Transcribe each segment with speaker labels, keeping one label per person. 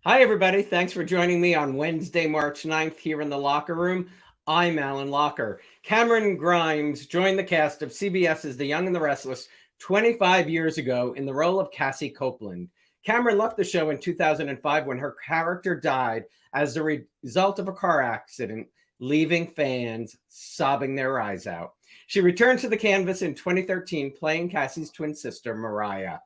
Speaker 1: Hi, everybody. Thanks for joining me on Wednesday, March 9th here in the Locher Room. I'm Alan Locher. Camryn Grimes joined the cast of CBS's The Young and the Restless 25 years ago in the role of Cassie Copeland. Camryn left the show in 2005 when her character died as a result of a car accident, leaving fans sobbing their eyes out. She returned to the canvas in 2013, playing Cassie's twin sister, Mariah.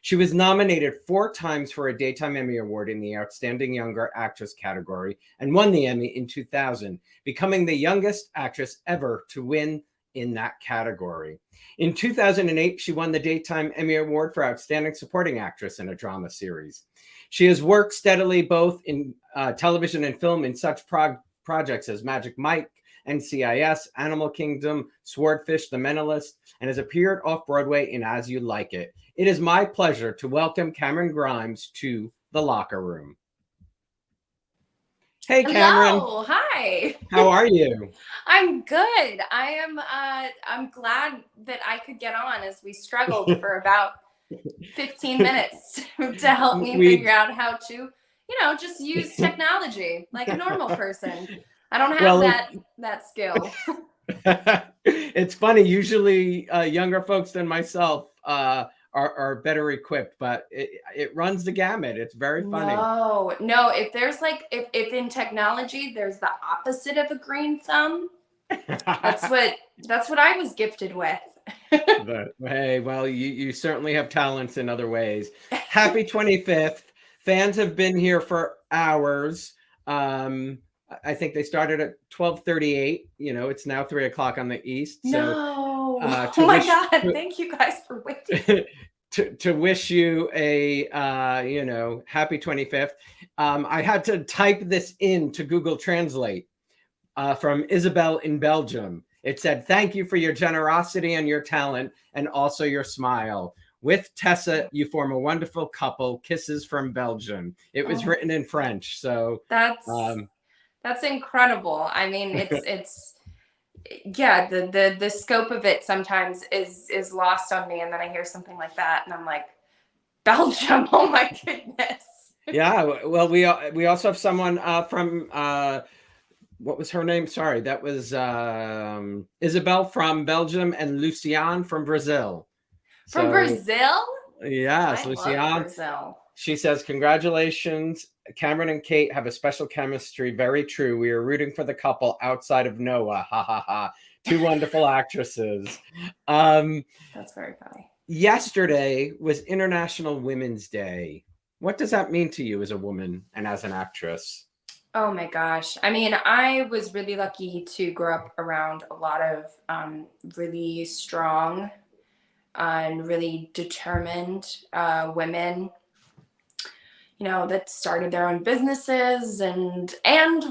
Speaker 1: She was nominated 4 times for a Daytime Emmy Award in the Outstanding Younger Actress category and won the Emmy in 2000, becoming the youngest actress ever to win in that category. In 2008, she won the Daytime Emmy Award for Outstanding Supporting Actress in a Drama Series. She has worked steadily both in television and film in such projects as Magic Mike, NCIS, Animal Kingdom, Swordfish, The Mentalist, and has appeared off-Broadway in As You Like It. It is my pleasure to welcome Camryn Grimes to the Locher Room. Hey, Camryn.
Speaker 2: Hello, hi.
Speaker 1: How are you?
Speaker 2: I'm good. I'm glad that I could get on as we struggled for about 15 minutes to help me figure out how to, just use technology like a normal person. I don't have that skill.
Speaker 1: It's funny. Usually younger folks than myself are better equipped, but it runs the gamut. It's very funny.
Speaker 2: No, if there's if in technology there's the opposite of a green thumb, that's what I was gifted with.
Speaker 1: But, hey, well, you certainly have talents in other ways. Happy 25th. Fans have been here for hours. I think they started at 12:38. It's now 3:00 on the East.
Speaker 2: No. Oh my God. Thank you guys for waiting.
Speaker 1: To wish you a happy 25th. I had to type this into Google Translate from Isabel in Belgium. It said, "Thank you for your generosity and your talent, and also your smile. With Tessa, you form a wonderful couple. Kisses from Belgium." It was written in French, so
Speaker 2: that's incredible. I mean, it's yeah, the scope of it sometimes is lost on me, and then I hear something like that and I'm like, Belgium, oh my goodness.
Speaker 1: Yeah, well, we also have someone from what was her name? Sorry, that was Isabel from Belgium and Luciane from Brazil.
Speaker 2: From Brazil?
Speaker 1: Yes, Luciane.
Speaker 2: Love Brazil.
Speaker 1: She says, "Congratulations. Camryn and Kate have a special chemistry. Very true. We are rooting for the couple outside of Noah. Ha ha ha. 2 wonderful actresses."
Speaker 2: That's very funny.
Speaker 1: Yesterday was International Women's Day. What does that mean to you as a woman and as an actress?
Speaker 2: Oh my gosh. I mean, I was really lucky to grow up around a lot of really strong and really determined women, that started their own businesses and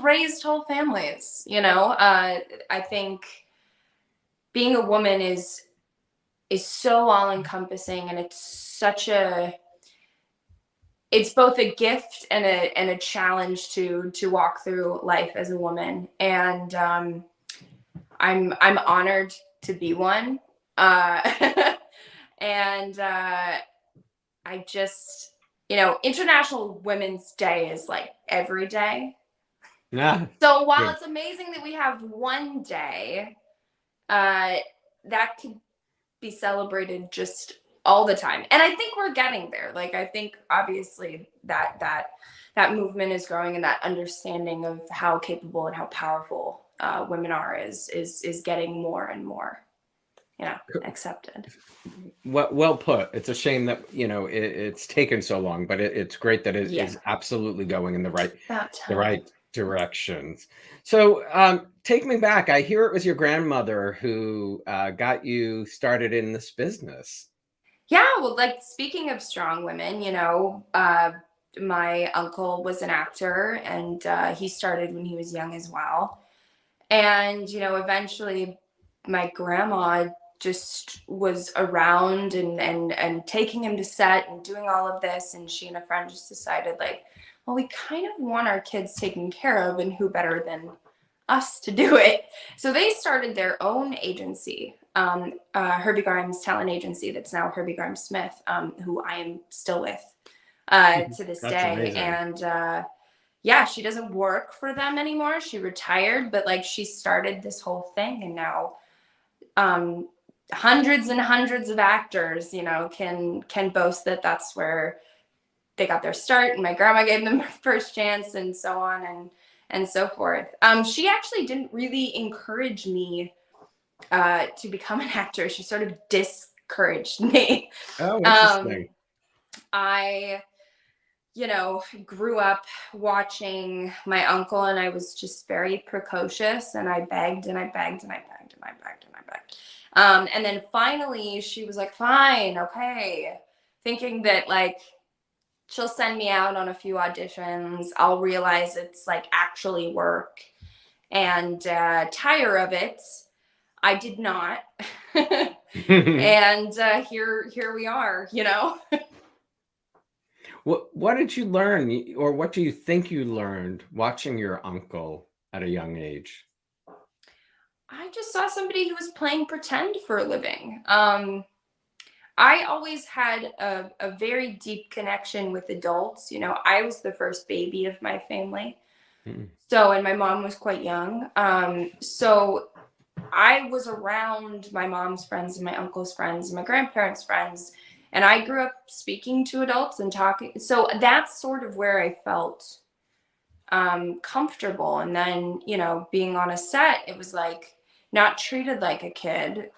Speaker 2: raised whole families. I think being a woman is so all encompassing, and it's both a gift and a challenge to walk through life as a woman. And I'm honored to be one. And I just, International Women's Day is like every day.
Speaker 1: Yeah.
Speaker 2: So while it's amazing that we have one day, that could be celebrated just all the time. And I think we're getting there. Like, I think obviously that movement is growing, and that understanding of how capable and how powerful women are is getting more and more, accepted.
Speaker 1: Well put. It's a shame that it's taken so long, but it's great that it is absolutely going in the right directions. So take me back. I hear it was your grandmother who got you started in this business.
Speaker 2: Yeah, well, like, speaking of strong women, my uncle was an actor, and he started when he was young as well. And eventually my grandma just was around and taking him to set and doing all of this, and she and a friend just decided, like, well, we kind of want our kids taken care of, and who better than us to do it. So they started their own agency, Herbie Grimes Talent Agency, that's now Herbie Grimes Smith, who I am still with to this
Speaker 1: That's
Speaker 2: day.
Speaker 1: amazing.
Speaker 2: And yeah, she doesn't work for them anymore. She retired, but like she started this whole thing, and now hundreds and hundreds of actors, you know, can boast that that's where they got their start, and my grandma gave them their first chance, and so on and so forth. She actually didn't really encourage me to become an actor. She sort of discouraged me.
Speaker 1: Oh, interesting.
Speaker 2: I, you know, grew up watching my uncle, and I was just very precocious, and I begged and I begged and I begged and I begged and I begged. And then finally she was like, fine, okay, thinking that like she'll send me out on a few auditions. I'll realize it's like actually work and tire of it. I did not. And here we are, you know.
Speaker 1: What did you learn, or what do you think you learned watching your uncle at a young age?
Speaker 2: I just saw somebody who was playing pretend for a living. I always had a very deep connection with adults. You know, I was the first baby of my family. So, and my mom was quite young. So I was around my mom's friends and my uncle's friends and my grandparents' friends. And I grew up speaking to adults and talking. So that's sort of where I felt comfortable. And then, you know, being on a set, it was like not treated like a kid.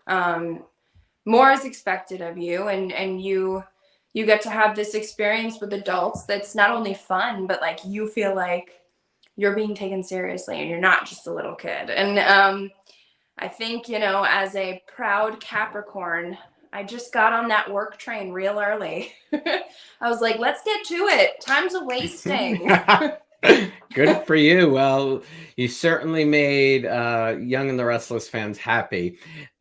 Speaker 2: More is expected of you, and you get to have this experience with adults that's not only fun, but like you feel like you're being taken seriously and you're not just a little kid. And I think, you know, as a proud Capricorn, I just got on that work train real early. I was like, let's get to it. Time's a wasting.
Speaker 1: Good for you. Well, you certainly made Young and the Restless fans happy.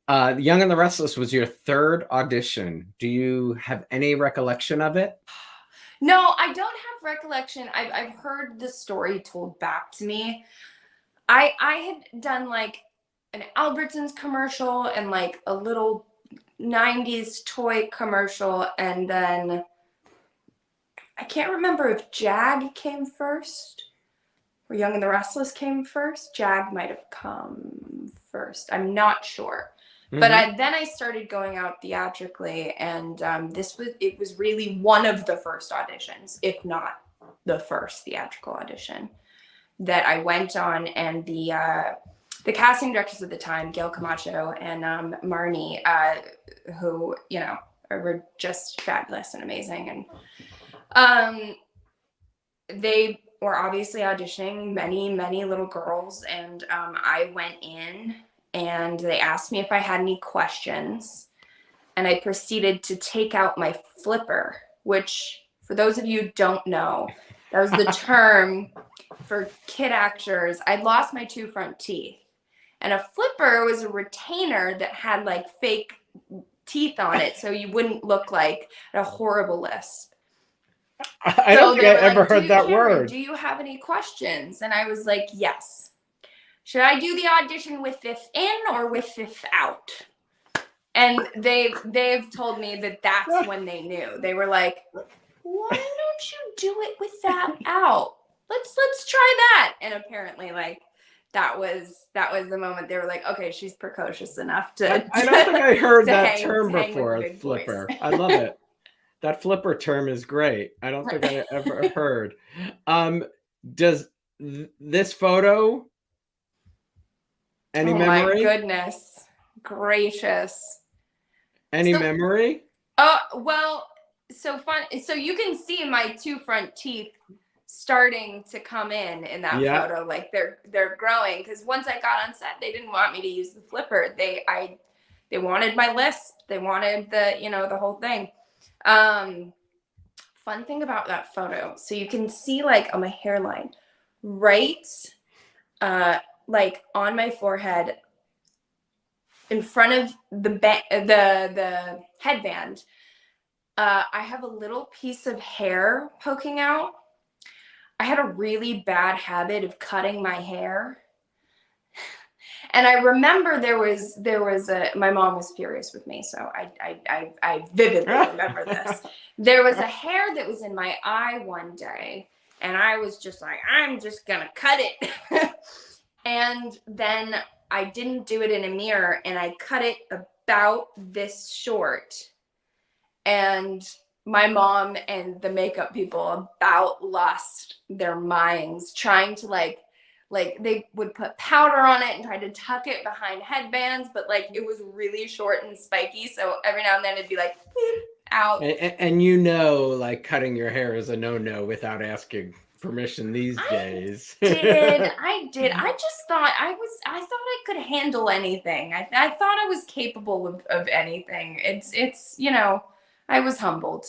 Speaker 1: Young and the Restless was your third audition. Do you have any recollection of it?
Speaker 2: No, I don't have recollection. I've heard the story told back to me. I had done like an Albertsons commercial and like a little 90s toy commercial, and then I can't remember if Jag came first or Young and the Restless came first. Jag might have come first. I'm not sure. But then I started going out theatrically, and it was really one of the first auditions, if not the first theatrical audition that I went on. And the casting directors at the time, Gail Camacho and Marnie, who, you know, were just fabulous and amazing. And they were obviously auditioning many little girls, and I went in. And they asked me if I had any questions. And I proceeded to take out my flipper, which, for those of you who don't know, that was the term for kid actors. I'd lost my 2 front teeth. And a flipper was a retainer that had like fake teeth on it, so you wouldn't look like a horrible lisp.
Speaker 1: I don't think I ever heard that word.
Speaker 2: Do you have any questions? And I was like, yes. Should I do the audition with this in or with this out? And they've told me that that's when they knew. They were like, why don't you do it with that out? Let's try that. And apparently, like, that was the moment they were like, okay, she's precocious enough to.
Speaker 1: I don't think I heard that term before. Flipper. I love it. That flipper term is great. I don't think I ever heard. Does this photo? Any memory?
Speaker 2: My goodness gracious.
Speaker 1: Any memory?
Speaker 2: Well, so fun. So you can see my 2 front teeth starting to come in that photo. Like they're growing, because once I got on set, they didn't want me to use the flipper. They wanted my lisp. They wanted the whole thing. Fun thing about that photo. So you can see like on my hairline, right? Like on my forehead, in front of the headband, I have a little piece of hair poking out. I had a really bad habit of cutting my hair. And I remember my mom was furious with me, so I vividly remember this. There was a hair that was in my eye one day, and I was just like, I'm just gonna cut it. And then I didn't do it in a mirror, and I cut it about this short. And my mom and the makeup people about lost their minds trying to like they would put powder on it and try to tuck it behind headbands, but like it was really short and spiky, so every now and then it'd be like out.
Speaker 1: And like cutting your hair is a no-no without asking permission these days.
Speaker 2: I did. I just thought I thought I could handle anything. I thought I was capable of anything. It's I was humbled.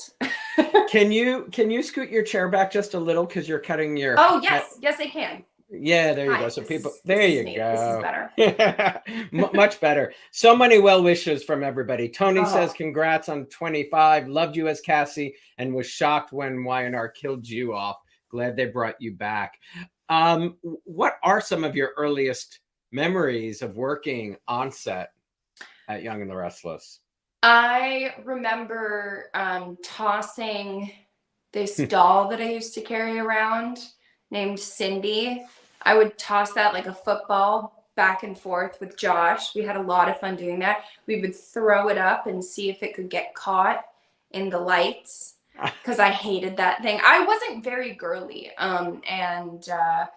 Speaker 1: Can you scoot your chair back just a little because you're cutting your?
Speaker 2: Oh yes, yes I can.
Speaker 1: Yeah, there you go. So people, there you go.
Speaker 2: This is
Speaker 1: better. Much better. So many well wishes from everybody. Tony says, congrats on 25. Loved you as Cassie and was shocked when Y&R killed you off. Glad they brought you back. What are some of your earliest memories of working on set at Young and the Restless?
Speaker 2: I remember tossing this doll that I used to carry around named Cindy. I would toss that like a football back and forth with Josh. We had a lot of fun doing that. We would throw it up and see if it could get caught in the lights because I hated that thing. I wasn't very girly, and a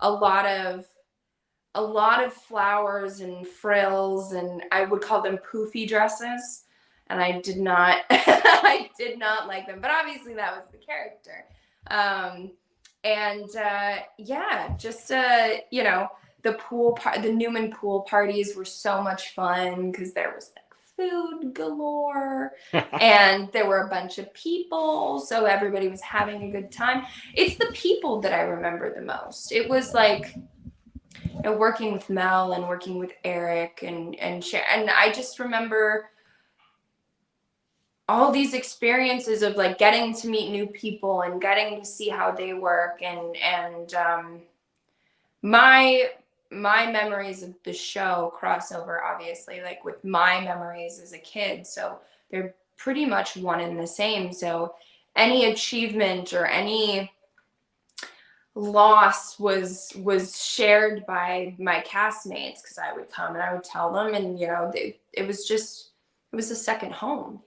Speaker 2: lot of flowers and frills, and I would call them poofy dresses. And I did not, I did not like them, but obviously that was the character. The Newman pool parties were so much fun because there was like food galore and there were a bunch of people. So everybody was having a good time. It's the people that I remember the most. It was like, working with Mel and working with Eric and Sharon. And I just remember all these experiences of like getting to meet new people and getting to see how they work and my memories of the show crossover obviously like with my memories as a kid, so they're pretty much one and the same. So any achievement or any loss was shared by my castmates because I would come and I would tell them, and it was a second home.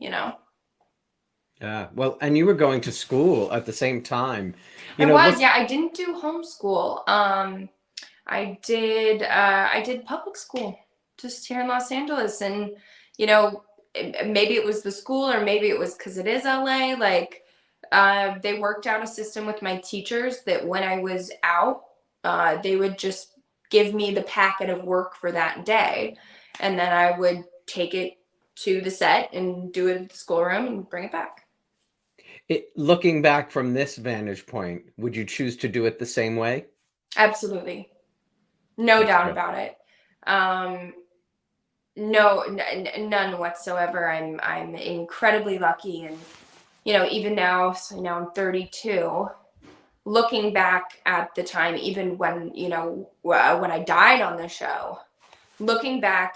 Speaker 1: Yeah, well, and you were going to school at the same time.
Speaker 2: I didn't do homeschool. I did public school just here in Los Angeles, and maybe it was the school or maybe it was because it is LA. Like they worked out a system with my teachers that when I was out, they would just give me the packet of work for that day, and then I would take it to the set and do it at the schoolroom and bring it back.
Speaker 1: Looking back from this vantage point, would you choose to do it the same way?
Speaker 2: Absolutely. No doubt about it. No, none whatsoever. I'm incredibly lucky. And, even now, so now I'm 32, looking back at the time, even when, when I died on the show, looking back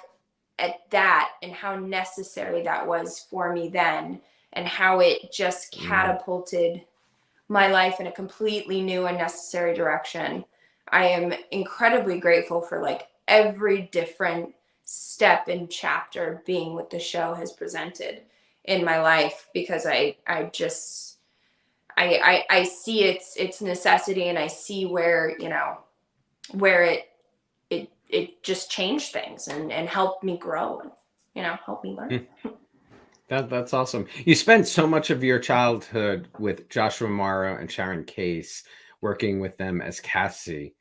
Speaker 2: at that and how necessary that was for me then, and how it just catapulted my life in a completely new and necessary direction. I am incredibly grateful for like every different step and chapter being what the show has presented in my life, because I see its necessity, and I see where it just changed things and helped me grow and helped me learn.
Speaker 1: That's awesome. You spent so much of your childhood with Joshua Morrow and Sharon Case, working with them as Cassie.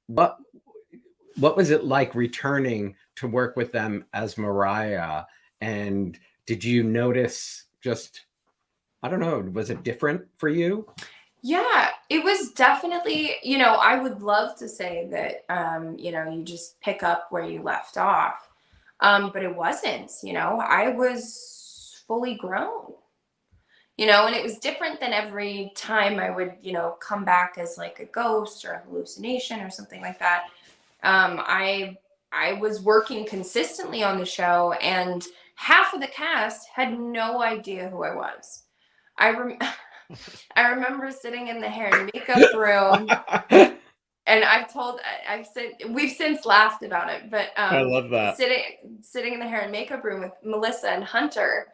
Speaker 1: What was it like returning to work with them as Mariah? And did you notice I don't know, was it different for you? Yeah,
Speaker 2: it was definitely, I would love to say that, you just pick up where you left off. But it wasn't, I was fully grown, and it was different than every time I would, come back as like a ghost or a hallucination or something like that. I I was working consistently on the show, and half of the cast had no idea who I was. I remember sitting in the hair and makeup room, and I've said, we've since laughed about it, but
Speaker 1: I love that.
Speaker 2: sitting in the hair and makeup room with Melissa and Hunter,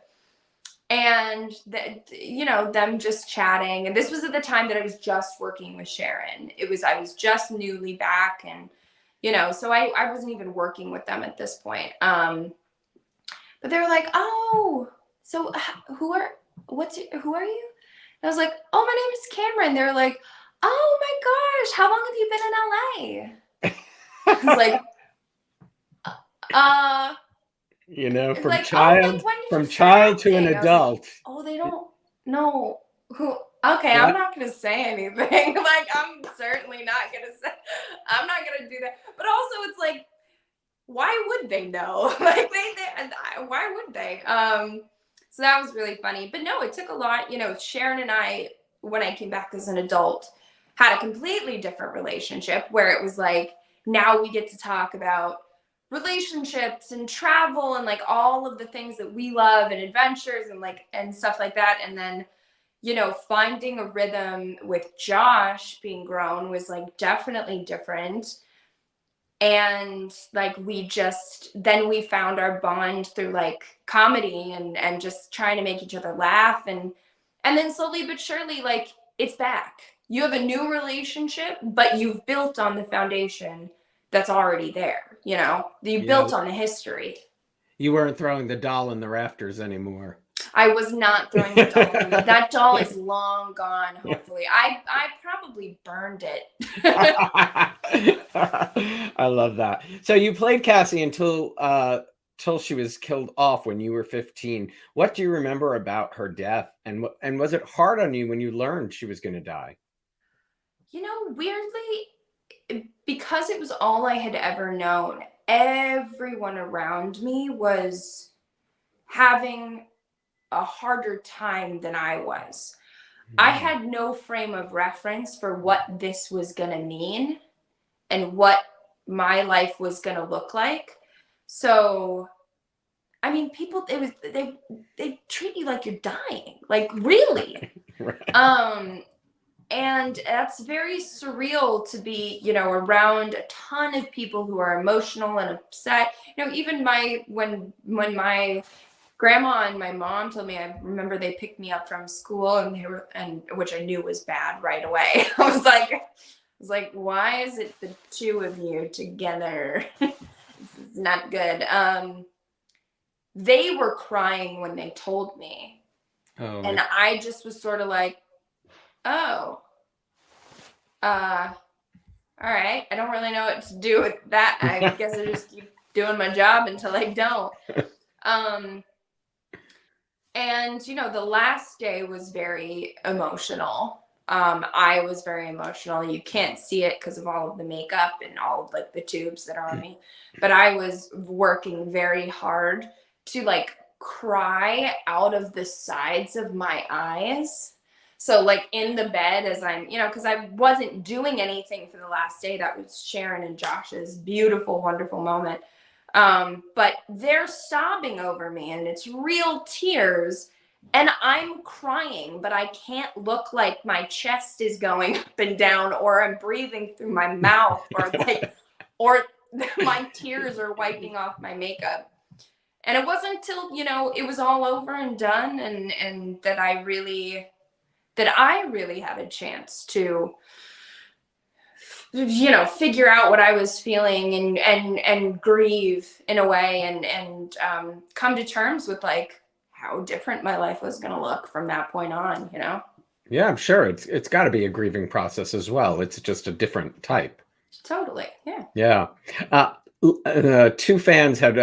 Speaker 2: and them just chatting. And this was at the time that I was just working with Sharon. I was just newly back, and so I wasn't even working with them at this point. But they were like, "Oh, so who are you?" And I was like, "Oh, my name is Camryn." They were like, "Oh my gosh, how long have you been in LA?" I was like,
Speaker 1: From
Speaker 2: like,
Speaker 1: child,
Speaker 2: when did
Speaker 1: from
Speaker 2: you start
Speaker 1: child to an
Speaker 2: acting? I was like,
Speaker 1: adult.
Speaker 2: "Oh, they don't know who." Okay,
Speaker 1: Yeah.
Speaker 2: I'm not gonna say anything. Like, I'm certainly not gonna say. I'm not gonna do that. But also, it's like, why would they know? Like, why would they? So that was really funny. But no, it took a lot. Sharon and I, when I came back as an adult, had a completely different relationship where it was like, now we get to talk about relationships and travel and like all of the things that we love and adventures and stuff like that. And then, finding a rhythm with Josh being grown was like definitely different. And like we found our bond through like comedy and just trying to make each other laugh, and then slowly but surely, like, it's back. You have a new relationship, but you've built on the foundation that's already there. You built on the history.
Speaker 1: You weren't throwing the doll in the rafters anymore.
Speaker 2: I was not throwing the doll in that doll is long gone, hopefully. I probably burned it.
Speaker 1: I love that. So you played Cassie until she was killed off when you were 15. What do you remember about her death, and was it hard on you when you learned she was going to die?
Speaker 2: Weirdly, because it was all I had ever known, everyone around me was having a harder time than I was. I had no frame of reference for what this was going to mean and what my life was going to look like. So, I mean, people, they treat you like you're dying, like, really. Right. And that's very surreal to be, around a ton of people who are emotional and upset. Even when my grandma and my mom told me, I remember they picked me up from school and which I knew was bad right away. I was like, why is it the two of you together? This is not good. They were crying when they told me. Oh. And I just was sort of like, oh, all right. I don't really know what to do with that. I guess I just keep doing my job until I don't. And, the last day was very emotional. I was very emotional. You can't see it because of all of the makeup and all of like the tubes that are on me. But I was working very hard to like cry out of the sides of my eyes. So like in the bed as I'm, because I wasn't doing anything for the last day. That was Sharon and Josh's beautiful, wonderful moment. But they're sobbing over me and it's real tears and I'm crying, but I can't look like my chest is going up and down or I'm breathing through my mouth or my tears are wiping off my makeup. And it wasn't until, it was all over and done and that I really had a chance to figure out what I was feeling and grieve in a way and come to terms with like how different my life was going to look from that point on,
Speaker 1: Yeah, I'm sure it's got to be a grieving process as well. It's just a different type.
Speaker 2: Totally. Yeah.
Speaker 1: Yeah. Two fans had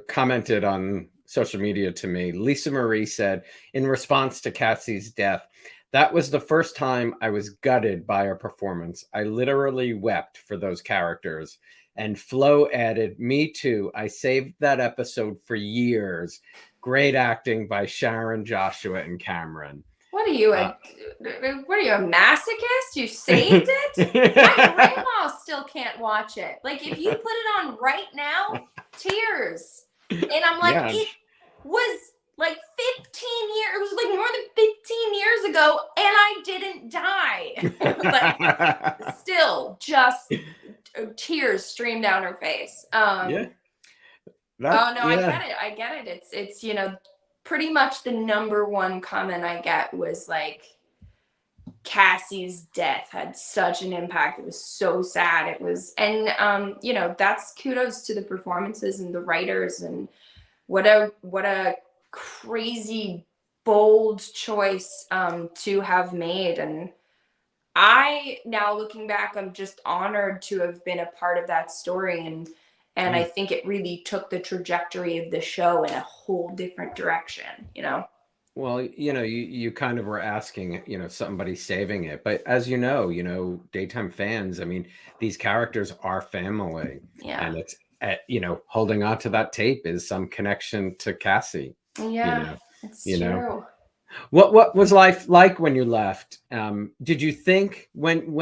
Speaker 1: commented on social media to me. Lisa Marie said, in response to Cassie's death, "That was the first time I was gutted by a performance. I literally wept for those characters." And Flo added, "Me too. I saved that episode for years. Great acting by Sharon, Joshua, and Camryn."
Speaker 2: Well, What are you,
Speaker 1: Uh,
Speaker 2: a masochist? You saved it? My grandma still can't watch it. Like, if you put it on right now, tears. And I'm like,
Speaker 1: yeah.
Speaker 2: it was like 15 years. It was like more than 15 years ago, and I didn't die. Like, still, just tears stream down her face.
Speaker 1: Yeah.
Speaker 2: Oh no, I
Speaker 1: Yeah.
Speaker 2: get it. I get it. It's pretty much the number one comment I get was like, Cassie's death had such an impact. It was so sad. It was, and that's kudos to the performances and the writers, and what a crazy bold choice to have made. And I, now looking back, I'm just honored to have been a part of that story, and I think it really took the trajectory of the show in a whole different direction.
Speaker 1: Well, you kind of were asking, somebody saving it. But as you know, daytime fans, I mean, these characters are family.
Speaker 2: Yeah.
Speaker 1: And it's, holding on to that tape is some connection to Cassie.
Speaker 2: Yeah, it's
Speaker 1: you know.
Speaker 2: true.
Speaker 1: What was life like when you left? Did you think when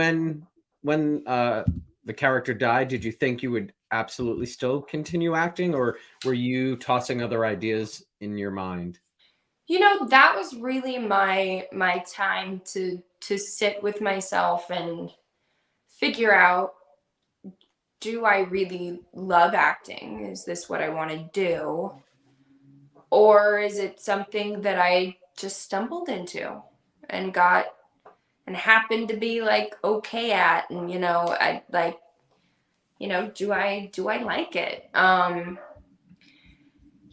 Speaker 1: the character died, did you think you would absolutely still continue acting, or were you tossing other ideas in your mind?
Speaker 2: That was really my time to sit with myself and figure out, do I really love acting? Is this what I want to do? Or is it something that I just stumbled into and happened to be like okay at, and I like, do I like it? And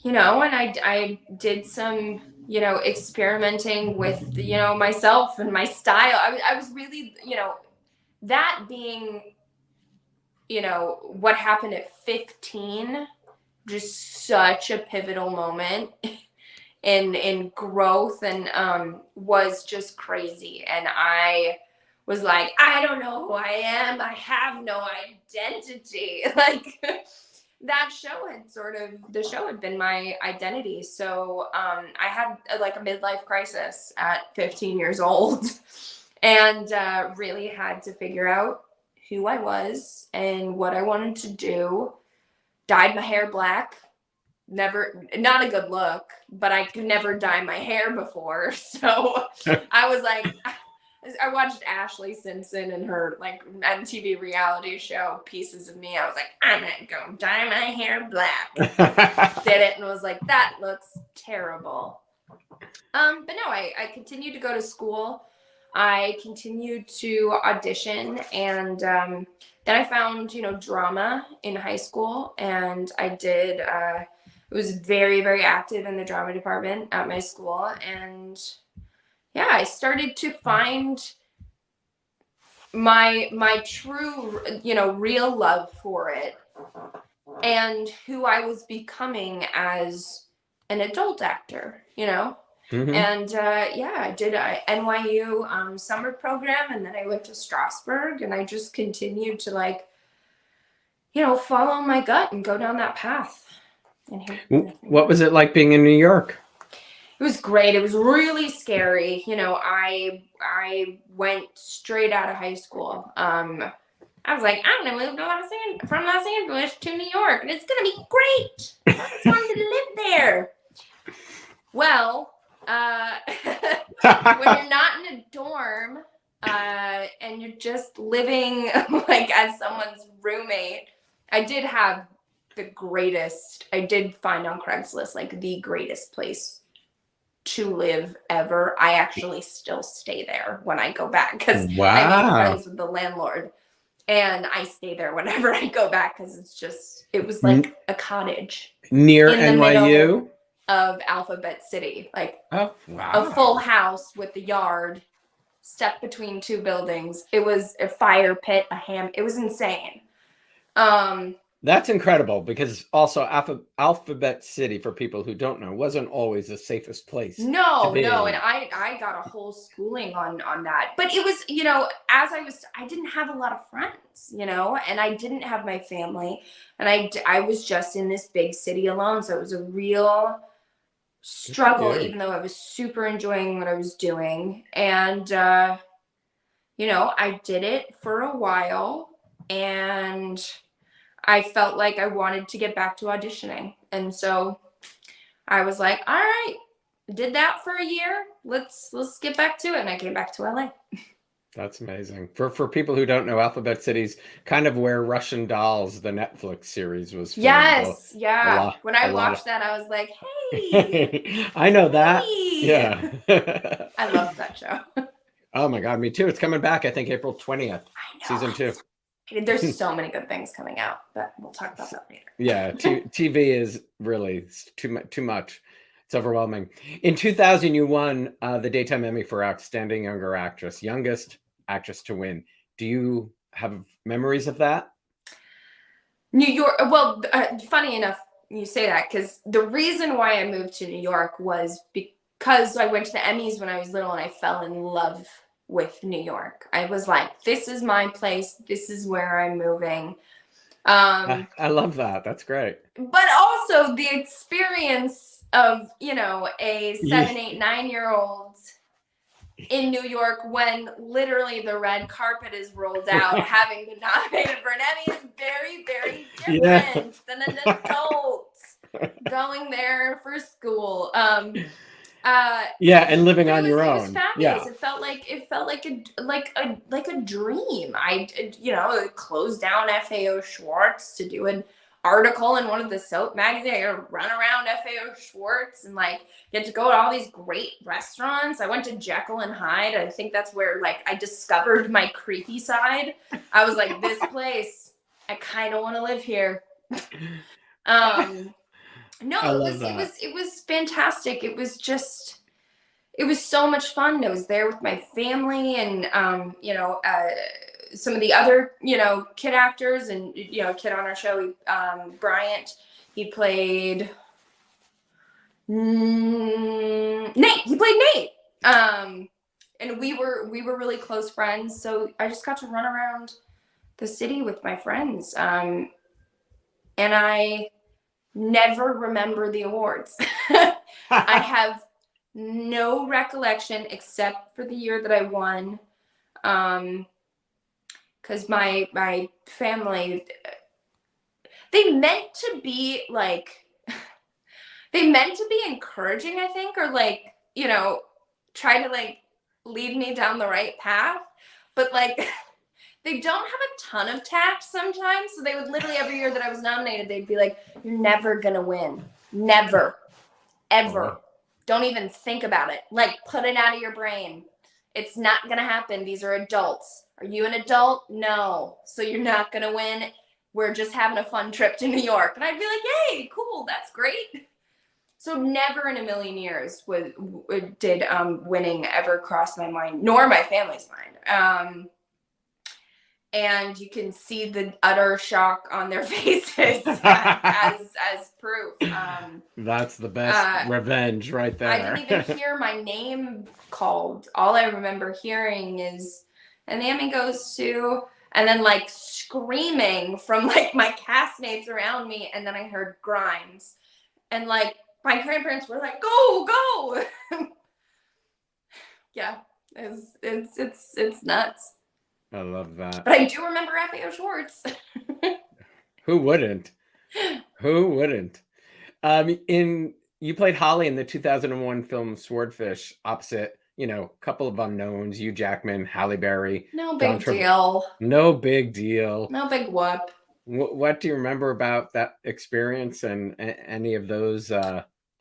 Speaker 2: I did some, experimenting with, myself and my style. I was really, that being, what happened at 15, just such a pivotal moment in growth, and was just crazy. And I was like, I don't know who I am. I have no identity. Like, the show had been my identity. So I had like a midlife crisis at 15 years old, and really had to figure out who I was and what I wanted to do. Dyed my hair black. Never, not a good look, but I could never dye my hair before. So I was like, I watched Ashley Simpson and her like MTV reality show Pieces of Me. I was like, I'm gonna go dye my hair black. Did it and was like, that looks terrible. But no, I continued to go to school. I continued to audition, and then I found drama in high school, and I did. Was very, very active in the drama department at my school, and yeah, I started to find my true, real love for it, and who I was becoming as an adult actor.
Speaker 1: Mm-hmm.
Speaker 2: And I did a NYU summer program, and then I went to Strasbourg, and I just continued to like, follow my gut and go down that path. And
Speaker 1: what was it like being in New York?
Speaker 2: It was great. It was really scary. I went straight out of high school. I was like, I'm gonna move from Los Angeles to New York, and it's gonna be great. It's fun to live there. Well, when you're not in a dorm, and you're just living like as someone's roommate, I did find on Craigslist like the greatest place to live ever. I actually still stay there when I go back, because I made friends with the landlord, and I stay there whenever I go back, because it was like a cottage
Speaker 1: near
Speaker 2: in the
Speaker 1: NYU
Speaker 2: middle of Alphabet City, like
Speaker 1: oh wow,
Speaker 2: a full house with the yard stuck between two buildings. It was a fire pit, it was insane.
Speaker 1: That's incredible, because also Alphabet City, for people who don't know, wasn't always the safest place.
Speaker 2: No, and I got a whole schooling on that. But it was, I didn't have a lot of friends, and I didn't have my family, and I was just in this big city alone. So it was a real struggle, even though I was super enjoying what I was doing. And, I did it for a while, and I felt like I wanted to get back to auditioning. And so I was like, all right, did that for a year. Let's get back to it. And I came back to LA.
Speaker 1: That's amazing. For people who don't know, Alphabet City's kind of where Russian Dolls, the Netflix series, was filmed.
Speaker 2: Yes, yeah. When I
Speaker 1: a lot
Speaker 2: watched that, I was like, hey.
Speaker 1: I know that.
Speaker 2: Hey.
Speaker 1: Yeah.
Speaker 2: I loved that show.
Speaker 1: Oh my God, me too. It's coming bach, I think, April 20th,
Speaker 2: I know.
Speaker 1: season 2.
Speaker 2: There's so many good things coming out, but we'll talk about that later.
Speaker 1: Yeah, TV is really too much. It's overwhelming. In 2000, you won the Daytime Emmy for Outstanding Younger Actress, youngest actress to win. Do you have memories of that?
Speaker 2: New York. Well, funny enough, you say that, because the reason why I moved to New York was because I went to the Emmys when I was little, and I fell in love with New York. I was like, this is my place. This is where I'm moving.
Speaker 1: I love that. That's great.
Speaker 2: But also the experience of, a 7, 8, 9-year-old in New York when literally the red carpet is rolled out, having been nominated for an Emmy, is very, very different than an adult going there for school.
Speaker 1: And living on your own.
Speaker 2: It was fabulous. Yeah. It felt like a dream. I closed down FAO Schwartz to do an article in one of the soap magazines. I got to run around FAO Schwartz and get to go to all these great restaurants. I went to Jekyll and Hyde. I think that's where I discovered my creepy side. I was like, this place, I kind of want to live here. No, it was fantastic. It was so much fun. I was there with my family and, some of the other, kid actors and, kid on our show, Bryant, he played Nate. He played Nate. And we were really close friends. So I just got to run around the city with my friends. And I never remember the awards. I have no recollection except for the year that I won. Because my family, they meant to be encouraging, I think, or try to lead me down the right path. But they don't have a ton of tact sometimes. So they would literally, every year that I was nominated, they'd be like, you're never going to win. Never. Ever. Don't even think about it. Put it out of your brain. It's not going to happen. These are adults. Are you an adult? No. So you're not going to win. We're just having a fun trip to New York. And I'd be like, hey, cool. That's great. So never in a million years did winning ever cross my mind, nor my family's mind. And you can see the utter shock on their faces as proof.
Speaker 1: That's the best revenge right there.
Speaker 2: I didn't even hear my name called. All I remember hearing is, and the Emmy goes to, and then screaming from my castmates around me. And then I heard Grimes. And my grandparents were like, go. Yeah, it's nuts.
Speaker 1: I love that.
Speaker 2: But I do remember FAO Schwartz.
Speaker 1: Who wouldn't? You played Holly in the 2001 film Swordfish, opposite, couple of unknowns, Hugh Jackman, Halle Berry.
Speaker 2: No big deal.
Speaker 1: No big deal.
Speaker 2: No big whoop.
Speaker 1: What do you remember about that experience and any of those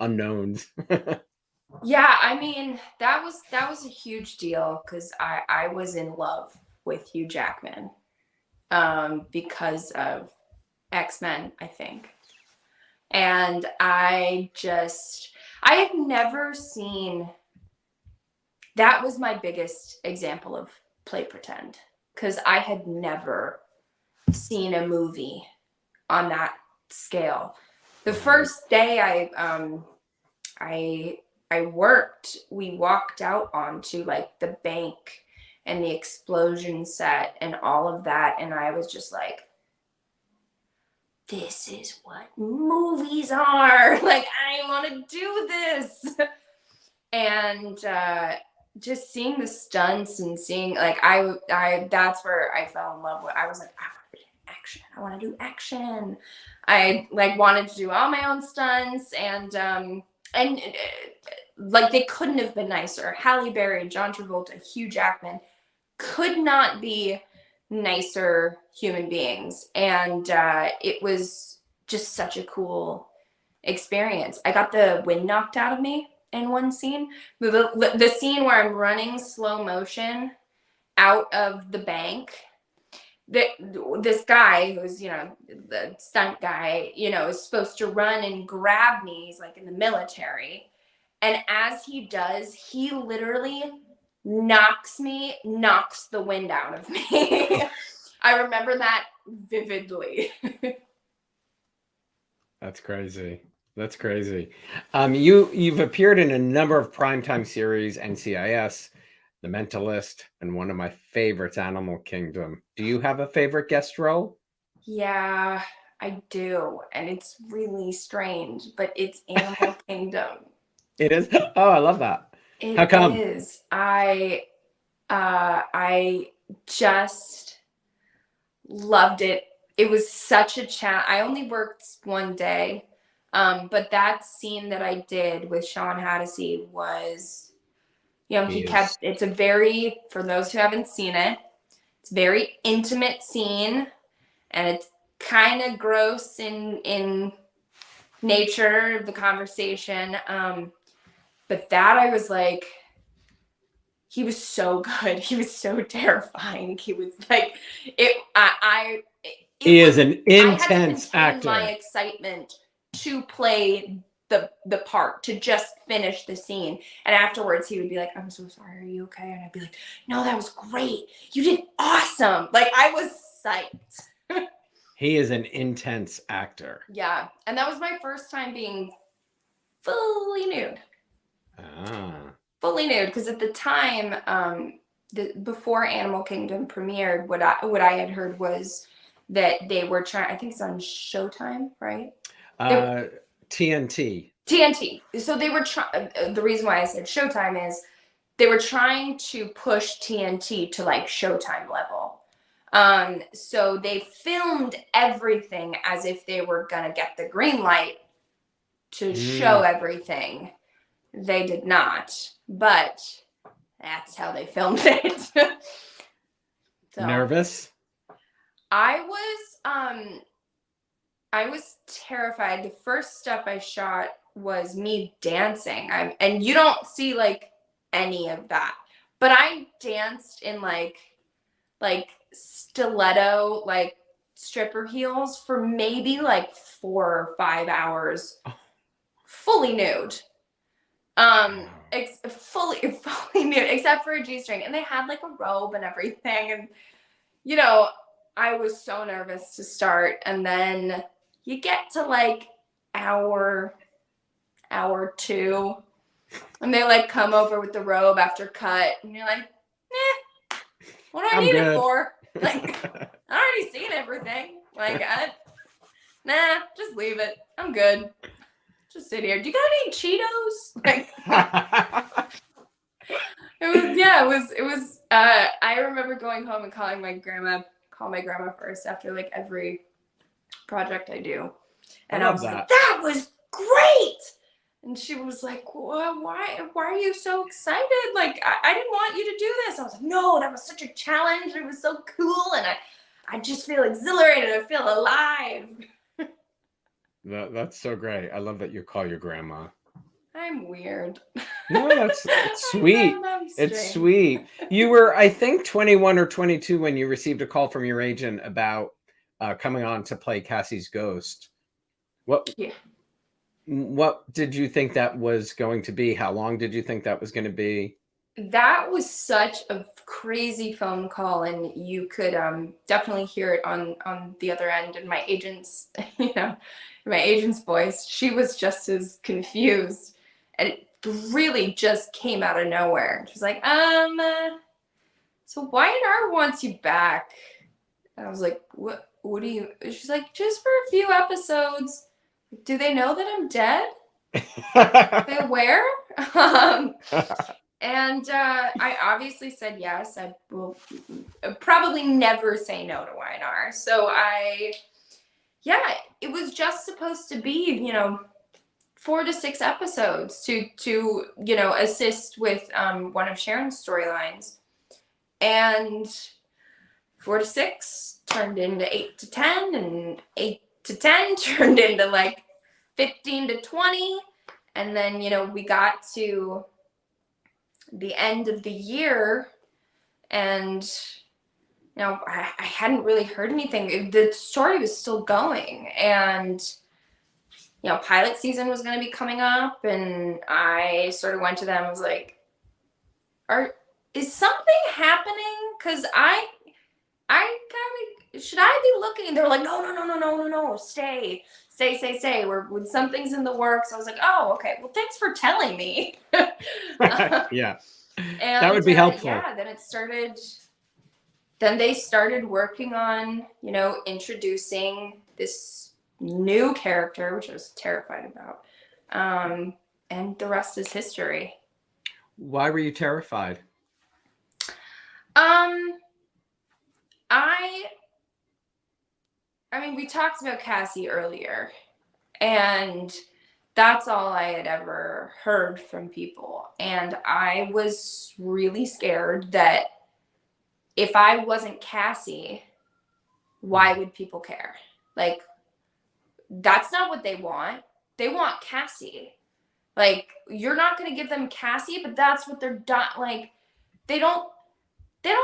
Speaker 1: unknowns?
Speaker 2: Yeah, I mean, that was a huge deal because I was in love with Hugh Jackman because of X-Men, I think. And I had never seen, that was my biggest example of play pretend, because I had never seen a movie on that scale. The first day I worked, we walked out onto the bank and the explosion set and all of that. And I was just like, this is what movies are. Like, I want to do this. And just seeing the stunts and seeing, like, I that's where I fell in love with. I was like, I want to be in action. I want to do action. I like wanted to do all my own stunts, and like, they couldn't have been nicer. Halle Berry, John Travolta, Hugh Jackman could not be nicer human beings. And it was just such a cool experience. I got the wind knocked out of me in one scene. The scene where I'm running slow motion out of the bank. This guy who's, you know, the stunt guy, you know, is supposed to run and grab me. He's like in the military. And as he does, he literally knocks the wind out of me. I remember that vividly.
Speaker 1: That's crazy. That's crazy. You've appeared in a number of primetime series, NCIS, The Mentalist, and one of my favorites, Animal Kingdom. Do you have a favorite guest role?
Speaker 2: Yeah, I do. And it's really strange, but it's Animal Kingdom.
Speaker 1: It is? Oh, I love that. How come?
Speaker 2: It is. I just loved it. It was such a challenge. I only worked one day, but that scene that I did with Sean Hattasy was, you know, it's a very, for those who haven't seen it, it's a very intimate scene, and it's kind of gross in nature, the conversation. But that, I was like, he was so good. He was so terrifying. He was like,
Speaker 1: he is an intense actor.
Speaker 2: My excitement to play the part, to just finish the scene. And afterwards he would be like, I'm so sorry, are you okay? And I'd be like, no, that was great. You did awesome. Like, I was psyched.
Speaker 1: He is an intense actor.
Speaker 2: Yeah. And that was my first time being fully nude. Fully nude, because at the time, before Animal Kingdom premiered, what I had heard was that they were trying, I think it's on Showtime, right?
Speaker 1: TNT.
Speaker 2: So they were trying, the reason why I said Showtime is they were trying to push TNT to like Showtime level. So they filmed everything as if they were gonna get the green light to show everything. They did not, but that's how they filmed it. So,
Speaker 1: nervous?
Speaker 2: I was terrified. The first stuff I shot was me dancing. And you don't see like any of that, but I danced in like stiletto, like stripper heels for maybe like 4 or 5 hours, fully nude. Fully nude, except for a G-string, and they had like a robe and everything. And you know, I was so nervous to start, and then you get to like hour 2, and they like come over with the robe after cut, and you're like, what do I need it for? Like, I already seen everything. Like, just leave it. I'm good. Just sit here. Do you got any Cheetos? Like, it was I remember going home and calling my grandma first after like every project I do. And I was like, that was great. And she was like, well, why are you so excited? Like, I didn't want you to do this. I was like, no, that was such a challenge. It was so cool. And I just feel exhilarated. I feel alive.
Speaker 1: That's so great. I love that you call your grandma.
Speaker 2: I'm weird.
Speaker 1: No, it's sweet. It's sweet. You were, I think, 21 or 22 when you received a call from your agent about coming on to play Cassie's ghost. What did you think that was going to be? How long did you think that was going to be?
Speaker 2: That was such a crazy phone call, and you could definitely hear it on the other end. And my agent's, my agent's voice, she was just as confused, and it really just came out of nowhere. She's like, so Wyatt R wants you back. And I was like, what what do you, she's like, just for a few episodes. Do they know that I'm dead? Are they aware? And I obviously said yes. I will probably never say no to Y&R. So it was just supposed to be, 4 to 6 episodes to assist with one of Sharon's storylines. And 4 to 6 turned into 8 to 10, and 8 to 10 turned into like 15 to 20. And then, we got to the end of the year, and I hadn't really heard anything. The story was still going, and pilot season was going to be coming up, and I sort of went to them and was like, is something happening? Because I gotta, should I be looking? And they were like, no, stay. When something's in the works. I was like, oh, okay. Well, thanks for telling me.
Speaker 1: Yeah.
Speaker 2: And
Speaker 1: that would be helpful.
Speaker 2: Then they started working on, introducing this new character, which I was terrified about. And the rest is history.
Speaker 1: Why were you terrified?
Speaker 2: I mean, we talked about Cassie earlier, and that's all I had ever heard from people. And I was really scared that if I wasn't Cassie, why would people care? Like, that's not what they want. They want Cassie. Like, you're not going to give them Cassie, but that's what they're done. Like, they don't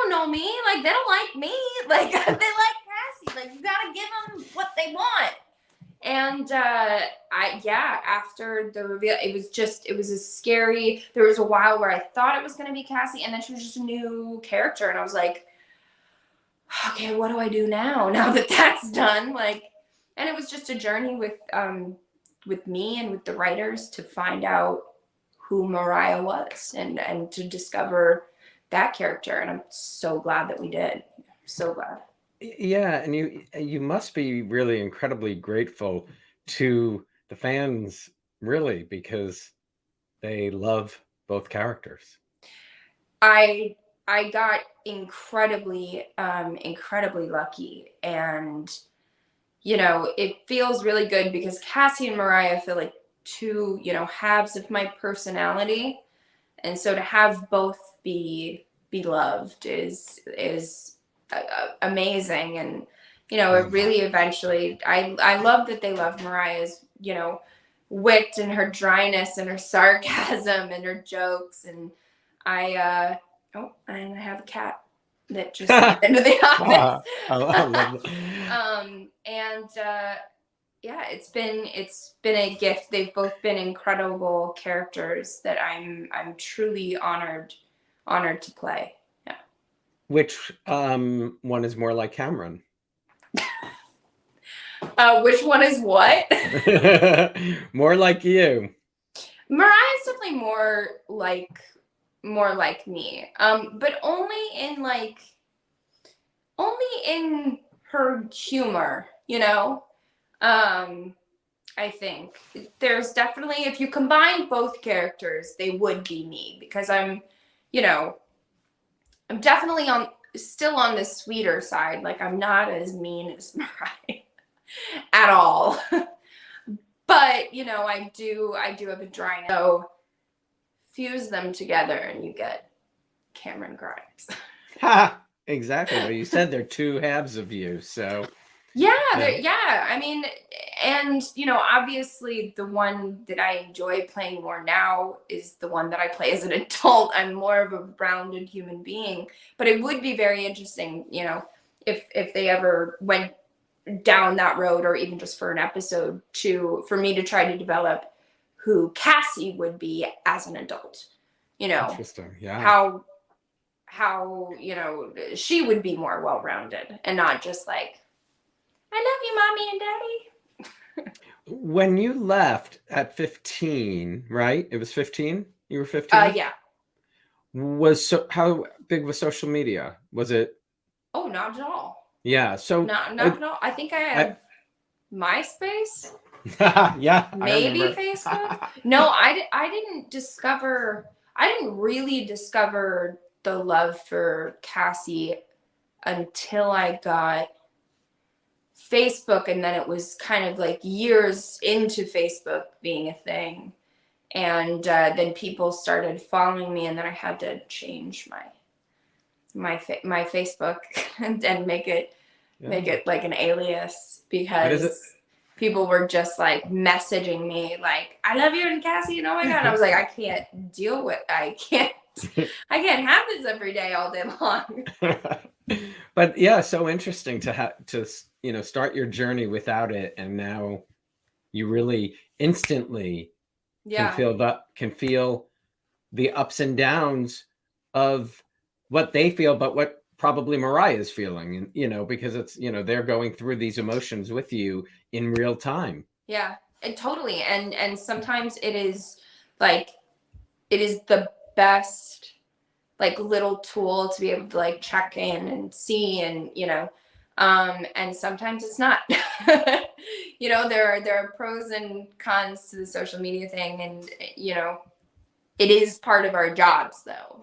Speaker 2: know me. Like, they don't like me. Like, they like Cassie. Like, you got to give them what they want. And after the reveal, it was a scary. There was a while where I thought it was going to be Cassie, and then she was just a new character. And I was like, okay, what do I do now that that's done? Like, and it was just a journey with me and with the writers to find out who Mariah was and to discover that character. And I'm so glad that we did. So glad.
Speaker 1: Yeah, and you must be really incredibly grateful to the fans, really, because they love both characters.
Speaker 2: I got incredibly lucky, and it feels really good because Cassie and Mariah feel like two halves of my personality, and so to have both be loved is amazing. And it really eventually, I love that they love Mariah's wit and her dryness and her sarcasm and her jokes. And and I have a cat that just moved into the office.
Speaker 1: I love that.
Speaker 2: It's been a gift. They've both been incredible characters that I'm truly honored to play. Yeah.
Speaker 1: Which one is more like Camryn?
Speaker 2: Which one is what?
Speaker 1: More like you.
Speaker 2: Mariah's definitely more like me. But only in her humor, I think there's definitely, if you combine both characters, they would be me, because I'm definitely still on the sweeter side. Like, I'm not as mean as Mariah at all. But, I do have a dryness. So fuse them together and you get Camryn Grimes.
Speaker 1: Ha! Exactly. Well, you said they're two halves of you, so.
Speaker 2: Yeah. I mean, and, obviously the one that I enjoy playing more now is the one that I play as an adult. I'm more of a rounded human being. But it would be very interesting, if they ever went down that road, or even just for an episode, for me to try to develop who Cassie would be as an adult.
Speaker 1: Interesting. Yeah.
Speaker 2: How she would be more well-rounded and not just like, I love you, mommy and daddy.
Speaker 1: When you left at 15, right? It was 15? You were 15?
Speaker 2: Yeah.
Speaker 1: How big was social media? Was it?
Speaker 2: Oh, not at all.
Speaker 1: Yeah. So,
Speaker 2: No. I think I had MySpace,
Speaker 1: yeah, I
Speaker 2: maybe
Speaker 1: remember.
Speaker 2: Facebook. No, I didn't really discover the love for Cassie until I got Facebook, and then it was kind of like years into Facebook being a thing, and then people started following me, and then I had to change my Facebook and make it like an alias,
Speaker 1: What is it?
Speaker 2: because people were just like messaging me like, I love you and Cassie, and oh my god. And I was like, I can't have this every day all day long.
Speaker 1: But yeah, so interesting to have to start your journey without it, and now you really instantly can feel the ups and downs of what they feel, but what probably Mariah is feeling, and because it's they're going through these emotions with you in real time.
Speaker 2: Yeah, and totally. And sometimes it is the best like little tool to be able to like check in and see, and and sometimes it's not. There are pros and cons to the social media thing, and it is part of our jobs though.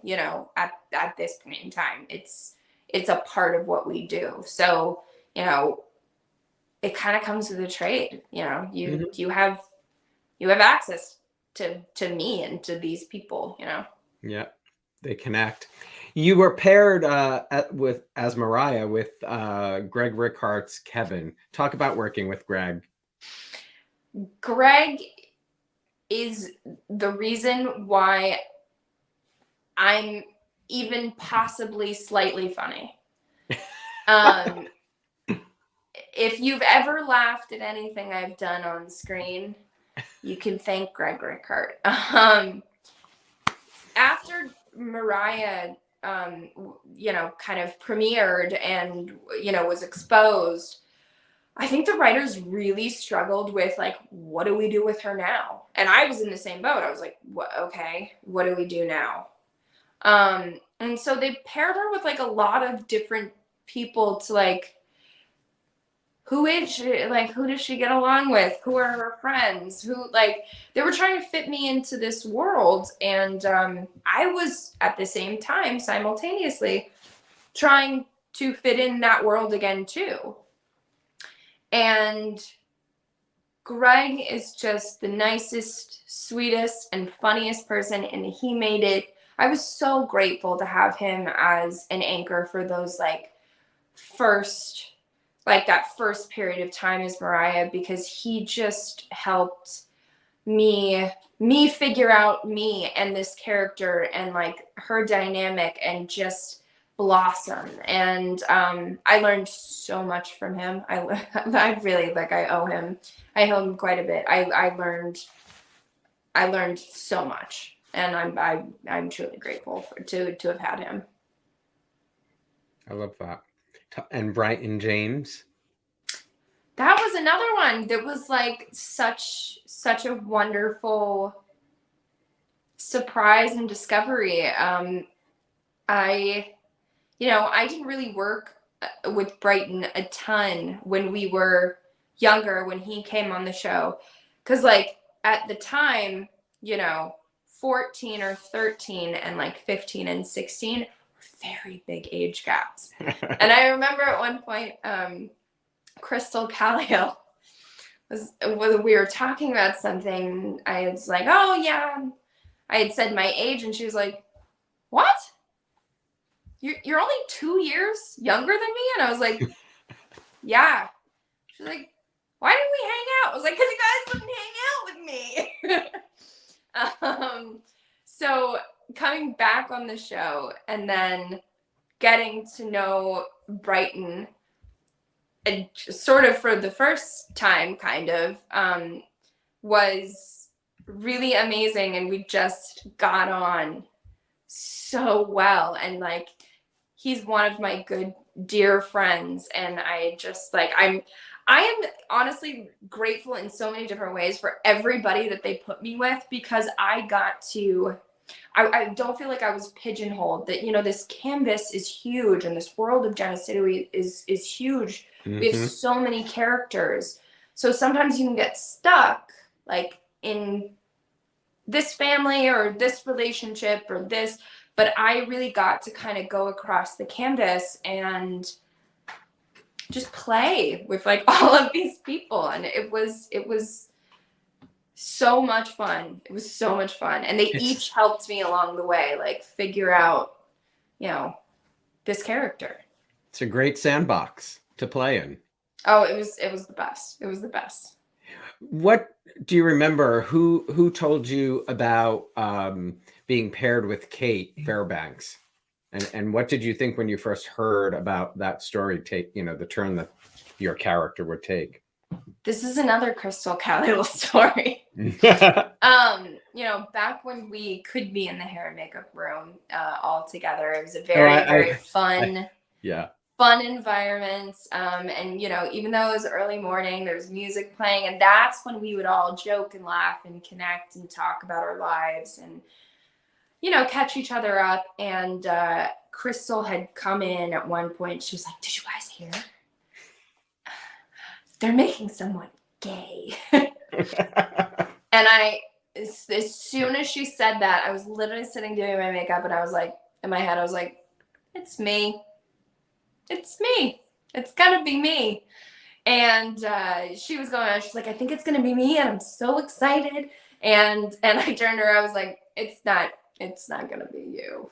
Speaker 2: At this point in time, it's a part of what we do. So it kind of comes with a trade. You have access to me and to these people.
Speaker 1: Yeah, they connect. You were paired as Mariah with Greg Rickhart's Kevin. Talk about working with Greg.
Speaker 2: Greg is the reason why I'm even possibly slightly funny. If you've ever laughed at anything I've done on screen, you can thank Greg Rickhart. After Mariah, kind of premiered and, was exposed, I think the writers really struggled with like, what do we do with her now? And I was in the same boat. I was like, what do we do now? And so they paired her with like a lot of different people to like, who is she? Like, who does she get along with? Who are her friends? They were trying to fit me into this world. And I was at the same time simultaneously trying to fit in that world again too. And Greg is just the nicest, sweetest, and funniest person. And he made it. I was so grateful to have him as an anchor for those that first period of time as Mariah, because he just helped me figure out me and this character and like her dynamic and just blossom. And I learned so much from him. I really I owe him quite a bit. I learned so much, and I'm truly grateful to have had him.
Speaker 1: I love that. And Brighton James.
Speaker 2: That was another one that was like such a wonderful surprise and discovery. I didn't really work with Brighton a ton when we were younger, when he came on the show, because like at the time, 14 or 13 and like 15 and 16 were very big age gaps. And I remember at one point, Crystal Callio we were talking about something. I was like, oh yeah, I had said my age, and she was like, what? You're only 2 years younger than me? And I was like, yeah. She's like, why didn't we hang out? I was like, because you guys wouldn't hang out with me. So coming back on the show and then getting to know Brighton, and sort of for the first time, kind of, was really amazing. And we just got on so well. And like, he's one of my good, dear friends. And I just I am honestly grateful in so many different ways for everybody that they put me with, because I got to I don't feel like I was pigeonholed, that, you know, this canvas is huge and this world of genocidy is huge. We have so many characters. So sometimes you can get stuck like in this family or this relationship or this, but I really got to kind of go across the canvas and just play with like all of these people. And it was so much fun. It was so much fun. And they each helped me along the way, like figure out, you know, this character.
Speaker 1: It's a great sandbox to play in.
Speaker 2: Oh, it was the best. It was the best.
Speaker 1: What do you remember? Who told you about being paired with Kate Fairbanks? And what did you think when you first heard about that story take, you know, the turn that your character would take?
Speaker 2: This is another Crystal Calloway story. You know, back when we could be in the hair and makeup room all together, it was a very fun environment. And, you know, even though it was early morning, there's music playing, and that's when we would all joke and laugh and connect and talk about our lives and, you know, catch each other up. And Crystal had come in at one point. She was like, "Did you guys hear? They're making someone gay." And as soon as she said that, I was literally sitting doing my makeup, and I was like, in my head, I was like, "It's me. It's me. It's gonna be me." And she was going on. She's like, "I think it's gonna be me, and I'm so excited." And I turned to her. I was like, "It's not gonna be you."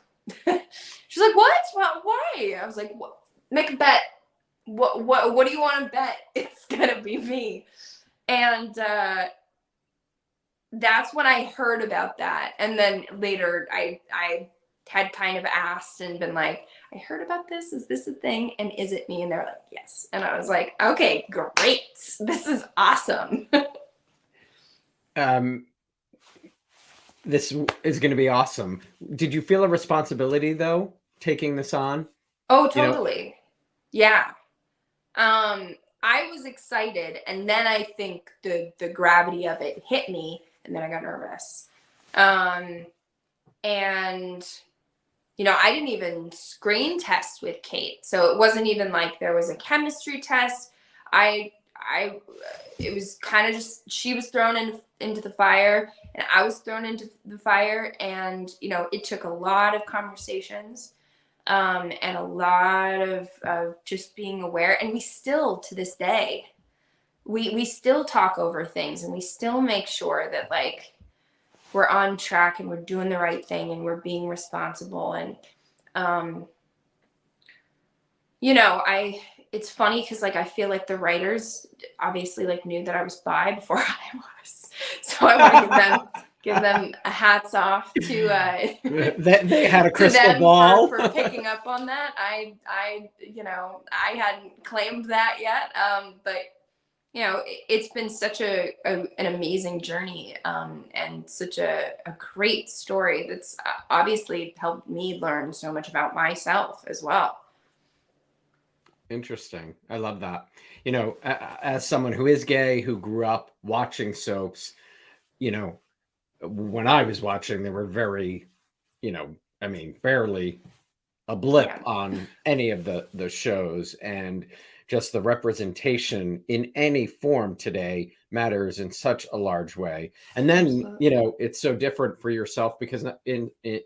Speaker 2: She's like, "What? Well, why?" I was like, "What? Make a bet. What do you want to bet? It's gonna be me." And that's when I heard about that. And then later I had kind of asked and been like, "I heard about this. Is this a thing? And is it me?" And they're like, "Yes." And I was like, "Okay, great. This is awesome."
Speaker 1: This is going to be awesome. Did you feel a responsibility though, taking this on?
Speaker 2: Oh, totally. You know? Yeah. I was excited, and then I think the gravity of it hit me, and then I got nervous. And you know, I didn't even screen test with Kate, so it wasn't even like there was a chemistry test. It was kind of just, she was thrown into the fire, and I was thrown into the fire, and you know, it took a lot of conversations. And a lot of just being aware. And we still, to this day, we still talk over things, and we still make sure that like we're on track and we're doing the right thing and we're being responsible. And, you know, it's funny because like I feel like the writers obviously like knew that I was bi before I was. So I want to give them a hats off to
Speaker 1: they had a crystal ball
Speaker 2: for picking up on that. I you know, I hadn't claimed that yet, but you know, it's been such an amazing journey, and such a great story that's obviously helped me learn so much about myself as well.
Speaker 1: Interesting. I love that. You know, as someone who is gay, who grew up watching soaps, you know, when I was watching, they were very, you know, I mean, barely a blip on any of the shows, and just the representation in any form today matters in such a large way. And then, you know, it's so different for yourself because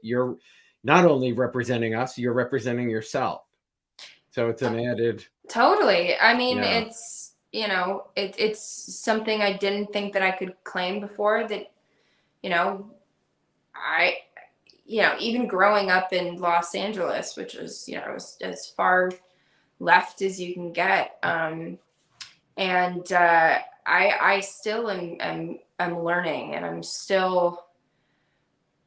Speaker 1: you're not only representing us, you're representing yourself. So it's an added.
Speaker 2: Totally. I mean, it's, you know, it's something I didn't think that I could claim before, that, you know, even growing up in Los Angeles, which is, you know, as far left as you can get. I still am learning, and I'm still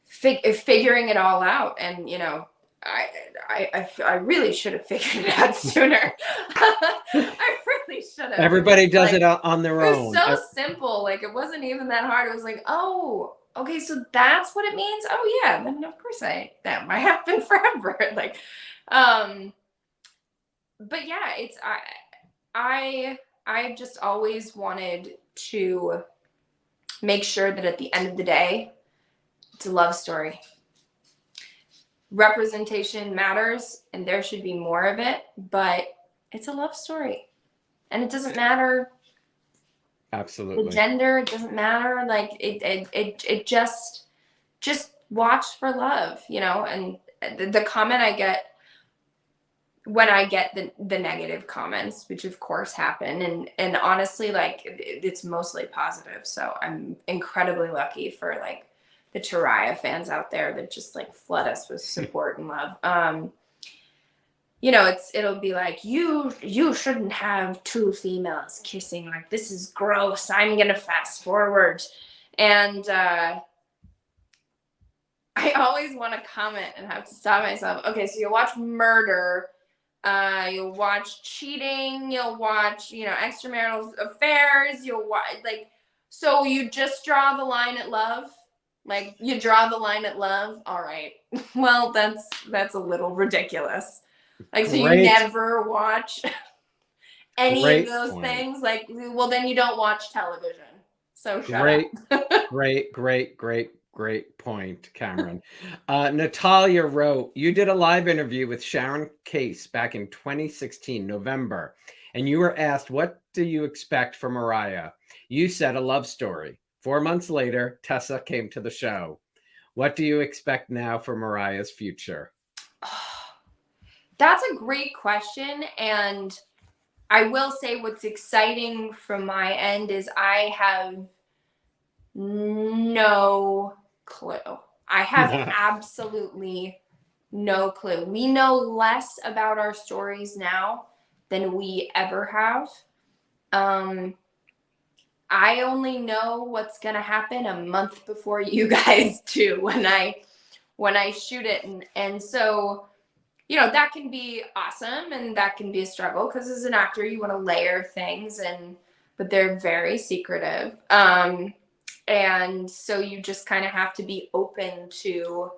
Speaker 2: figuring it all out. And, you know, I really should have figured it out sooner. I really should have.
Speaker 1: Everybody does it on their own.
Speaker 2: It was so simple. Like, it wasn't even that hard. It was like, oh, okay, so that's what it means. Oh yeah, then of course that might happen forever. Like, but yeah, it's I just always wanted to make sure that at the end of the day, it's a love story. representation matters and there should be more of it, but it's a love story. And it doesn't matter
Speaker 1: Absolutely.
Speaker 2: the gender, it doesn't matter. Like it just watch for love, you know. And the comment I get when I get the negative comments, which of course happen, and honestly, like it's mostly positive. So I'm incredibly lucky for like the Teriah fans out there that just like flood us with support and love. You know, it'll be like, you shouldn't have two females kissing, like this is gross, I'm gonna fast forward. And I always want to comment and have to stop myself. Okay, so you'll watch murder, you'll watch cheating, you'll watch, you know, extramarital affairs, you'll watch, like, so you just draw the line at love? Like, you draw the line at love? All right. Well, that's a little ridiculous. Like, so you never watch any of those things? Like, well, then you don't watch television. So shut up.
Speaker 1: Great point, Camryn. Natalia wrote, you did a live interview with Sharon Case back in 2016, November, and you were asked, what do you expect from Mariah? You said a love story. 4 months later, Tessa came to the show. What do you expect now for Mariah's future?
Speaker 2: That's a great question. And I will say what's exciting from my end is I have no clue. I have absolutely no clue. We know less about our stories now than we ever have. I only know what's going to happen a month before you guys do when I shoot it. And so, you know, that can be awesome and that can be a struggle because as an actor, you want to layer things but they're very secretive. And so you just kind of have to be open to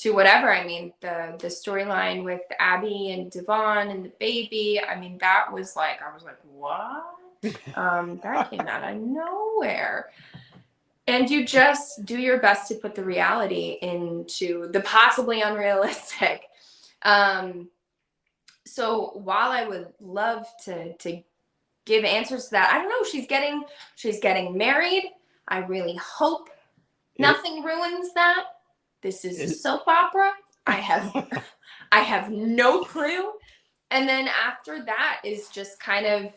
Speaker 2: whatever. I mean, the storyline with Abby and Devon and the baby, I mean, that was like, I was like, what? That came out of nowhere. And you just do your best to put the reality into the possibly unrealistic. So while I would love to give answers to that, I don't know, she's getting married. I really hope nothing ruins that. This is a soap opera. I have no clue. And then after that is just kind of,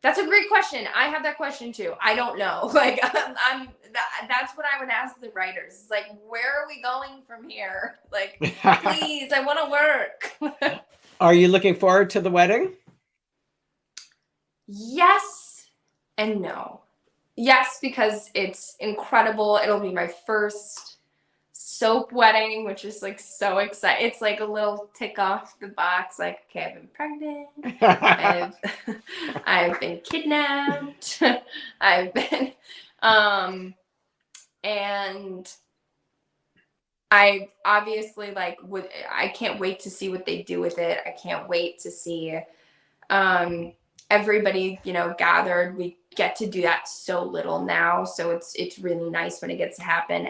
Speaker 2: that's a great question. I have that question too. I don't know. Like that's what I would ask the writers. It's like, where are we going from here? Like, please, I want to work.
Speaker 1: Are you looking forward to the wedding?
Speaker 2: Yes and no. Yes, because it's incredible. It'll be my first soap wedding, which is like so exciting. It's like a little tick off the box. Like, okay, I've been pregnant. I've been kidnapped. I've been, and I obviously like I can't wait to see what they do with it. I can't wait to see, everybody, you know, gathered. We get to do that so little now. So it's really nice when it gets to happen.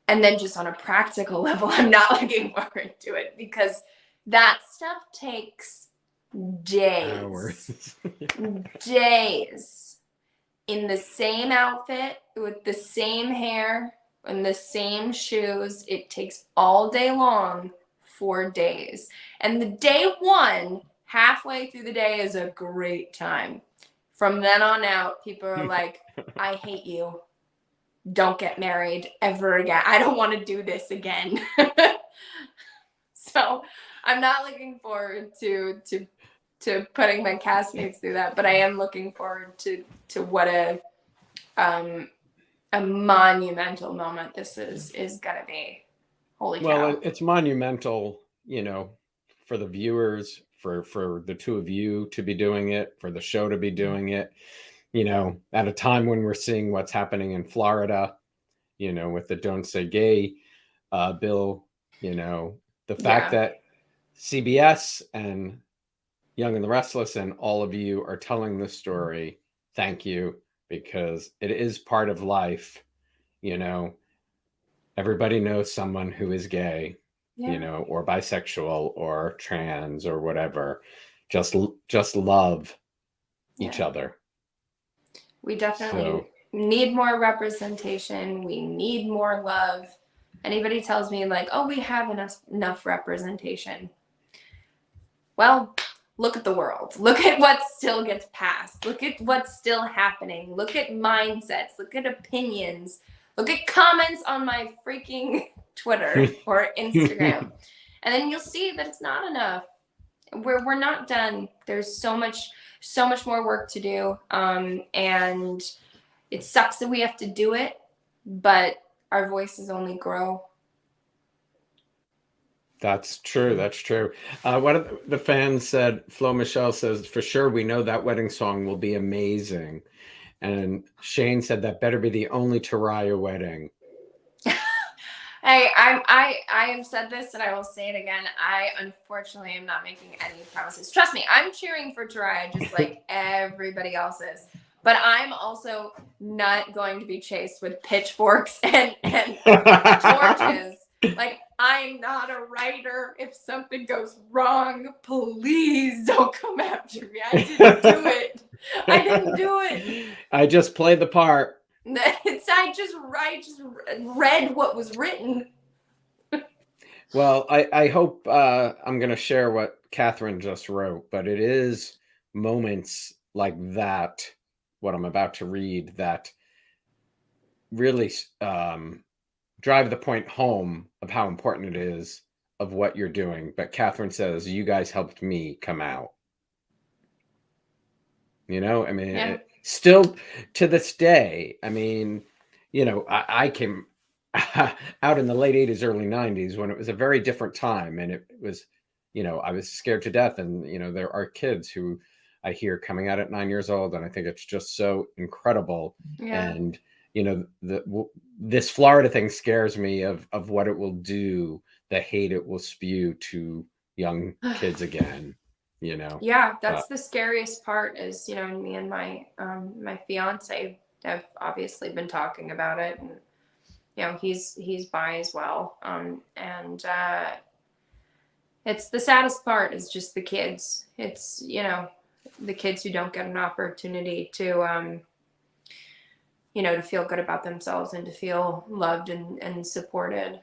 Speaker 2: And then just on a practical level, I'm not looking forward to it because that stuff takes days.
Speaker 1: Hours.
Speaker 2: Days in the same outfit with the same hair and the same shoes. It takes all day long, 4 days. And the day one, halfway through the day is a great time. From then on out, people are like, I hate you. Don't get married ever again. I don't want to do this again. So I'm not looking forward to putting my castmates through that, but I am looking forward to what a monumental moment this is gonna be. Holy cow.
Speaker 1: Well, it's monumental, you know, for the viewers, for the two of you to be doing it, for the show to be doing it, you know, at a time when we're seeing what's happening in Florida, you know, with the Don't Say Gay bill, you know, the fact that CBS and Young and the Restless and all of you are telling this story. Thank you, because it is part of life, you know. everybody knows someone who is gay,
Speaker 2: Yeah.
Speaker 1: you know, or bisexual or trans or whatever. Just love each
Speaker 2: Yeah.
Speaker 1: other.
Speaker 2: We definitely
Speaker 1: So
Speaker 2: need more representation. We need more love. Anybody tells me like, oh, we have enough representation. Well, look at the world. Look at what still gets passed. Look at what's still happening. Look at mindsets. Look at opinions. Look at comments on my freaking Twitter or Instagram. And then you'll see that it's not enough. We're not done. There's so much more work to do. And it sucks that we have to do it, but our voices only grow.
Speaker 1: that's true. That's true. One of the fans said, Flo Michelle says, for sure, we know that wedding song will be amazing. And Shane said that better be the only Teriah wedding.
Speaker 2: Hey, I have said this and I will say it again. I unfortunately am not making any promises. Trust me, I'm cheering for Teriah just like everybody else is. But I'm also not going to be chased with pitchforks and torches. Like, I'm not a writer. If something goes wrong, please don't come after me. I didn't do it. I didn't do it.
Speaker 1: I just played the part.
Speaker 2: I just read what was written.
Speaker 1: Well, I hope I'm going to share what Catherine just wrote, but it is moments like that, what I'm about to read, that really drive the point home of how important it is of what you're doing. But Catherine says, you guys helped me come out. You know, I mean,
Speaker 2: Yeah.
Speaker 1: still to this day, I mean, you know, I came out in the late 80s, early 90s when it was a very different time. And it was, you know, I was scared to death. And, you know, there are kids who I hear coming out at 9 years old. And I think it's just so incredible.
Speaker 2: Yeah.
Speaker 1: And, you know, this Florida thing scares me of what it will do, the hate it will spew to young kids again. You know.
Speaker 2: Yeah, that's the scariest part is, you know, me and my my fiance have obviously been talking about it, and you know, he's bi as well. And it's the saddest part is just the kids. It's, you know, the kids who don't get an opportunity to you know, to feel good about themselves and to feel loved and supported.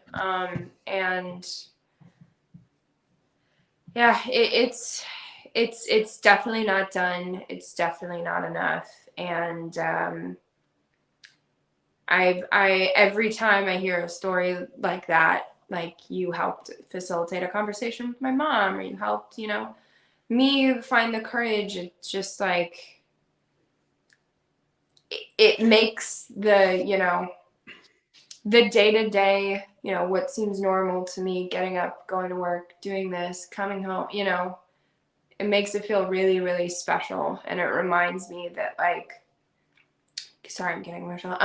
Speaker 2: And yeah, it's definitely not done. It's definitely not enough. And I every time I hear a story like that, like you helped facilitate a conversation with my mom, or you helped, you know, me find the courage, it's just like it makes the, you know, the day-to-day, you know, what seems normal to me, getting up, going to work, doing this, coming home, you know, it makes it feel really, really special. And it reminds me that, like, sorry, I'm getting emotional.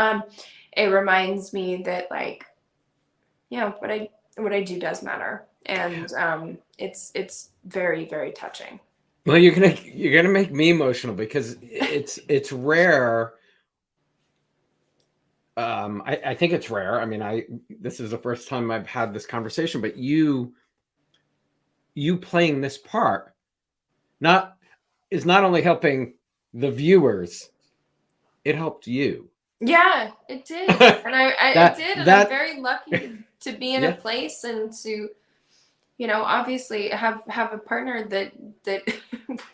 Speaker 2: It reminds me that, like, you know, what I do does matter. And it's very, very touching.
Speaker 1: Well, you're gonna make me emotional because it's rare. I think it's rare. I mean, this is the first time I've had this conversation, but you playing this part is not only helping the viewers, it helped you.
Speaker 2: Yeah, it did. And it did. And I'm very lucky to be in a place and to, you know, obviously have a partner that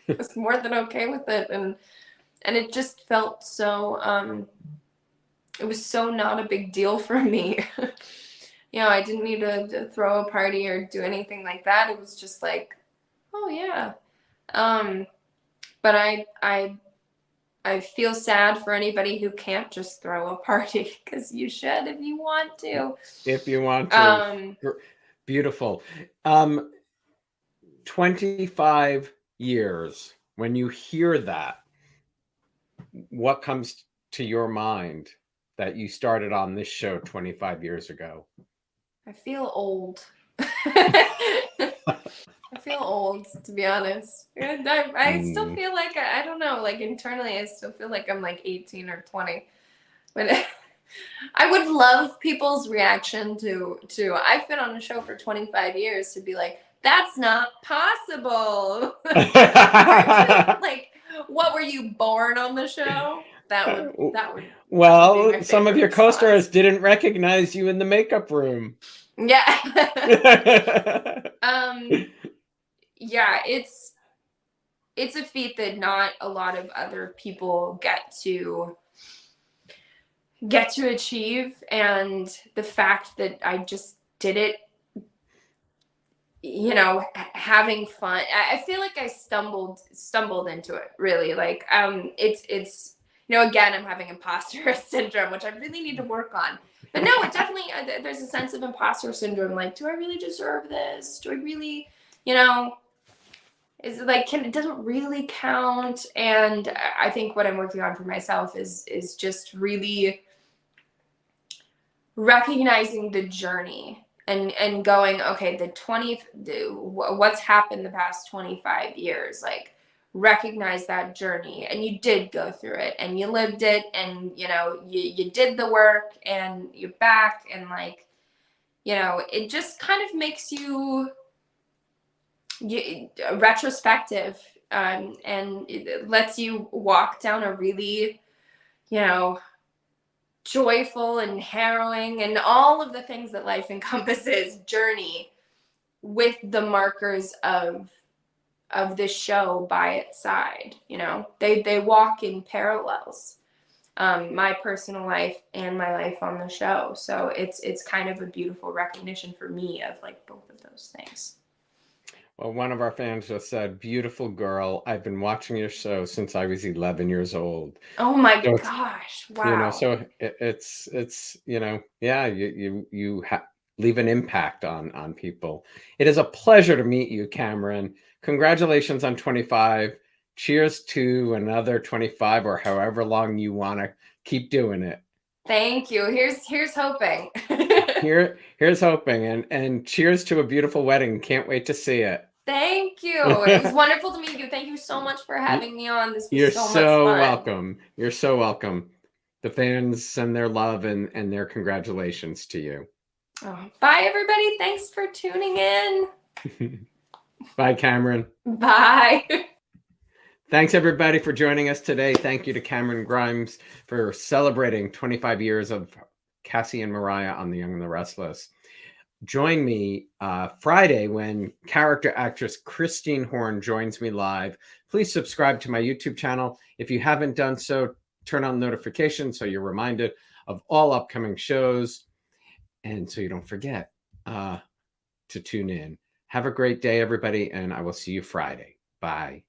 Speaker 2: was more than okay with it. And it just felt so, it was so not a big deal for me. You know, I didn't need to throw a party or do anything like that. It was just like, oh yeah. But I feel sad for anybody who can't just throw a party, because you should if you want to.
Speaker 1: If you want to. Beautiful. 25 years. When you hear that, what comes to your mind that you started on this show 25 years ago?
Speaker 2: I feel old. I feel old, to be honest. I still feel like, I don't know, like internally, I still feel like I'm like 18 or 20. But I would love people's reaction to I've been on a show for 25 years to be like, that's not possible. Like, what, were you born on the show? That would be
Speaker 1: Well,
Speaker 2: my
Speaker 1: some of
Speaker 2: favorite
Speaker 1: your co-stars
Speaker 2: response.
Speaker 1: didn't recognize you in the makeup room.
Speaker 2: Yeah. Yeah, it's a feat that not a lot of other people get to achieve, and the fact that I just did it, you know, having fun. I feel like I stumbled into it, really. Like, it's you know, again, I'm having imposter syndrome, which I really need to work on. But no, it definitely, there's a sense of imposter syndrome. Like, do I really deserve this? Do I really, you know, is it like, does it really count? And I think what I'm working on for myself is just really recognizing the journey and going, okay, what's happened the past 25 years, like, recognize that journey, and you did go through it, and you lived it, and, you know, you did the work, and you're back, and, like, you know, it just kind of makes you retrospective, and it lets you walk down a really, you know, joyful and harrowing and all of the things that life encompasses journey with the markers of this show by its side. You know, they walk in parallels, my personal life and my life on the show. So it's kind of a beautiful recognition for me of, like, both of those things.
Speaker 1: Well, one of our fans just said, "Beautiful girl. I've been watching your show since I was 11 years old."
Speaker 2: Oh my
Speaker 1: So
Speaker 2: gosh!
Speaker 1: you know,
Speaker 2: Wow.
Speaker 1: so it's you know, yeah, you leave an impact on people. It is a pleasure to meet you, Camryn. Congratulations on 25. Cheers to another 25, or however long you want to keep doing it.
Speaker 2: Thank you. Here's hoping.
Speaker 1: Here's hoping, and cheers to a beautiful wedding. Can't wait to see it.
Speaker 2: Thank you. It was wonderful to meet you. Thank you so much for having me on. This was
Speaker 1: You're
Speaker 2: so much
Speaker 1: so
Speaker 2: fun.
Speaker 1: welcome. You're so welcome. The fans send their love and their congratulations to you.
Speaker 2: Oh, bye, everybody. Thanks for tuning in.
Speaker 1: Bye, Camryn.
Speaker 2: Bye.
Speaker 1: Thanks, everybody, for joining us today. Thank you to Camryn Grimes for celebrating 25 years of Cassie and Mariah on The Young and the Restless. Join me Friday when character actress Christine Horn joins me live. Please subscribe to my YouTube channel. If you haven't done so, turn on notifications so you're reminded of all upcoming shows, and so you don't forget to tune in. Have a great day, everybody, and I will see you Friday. Bye.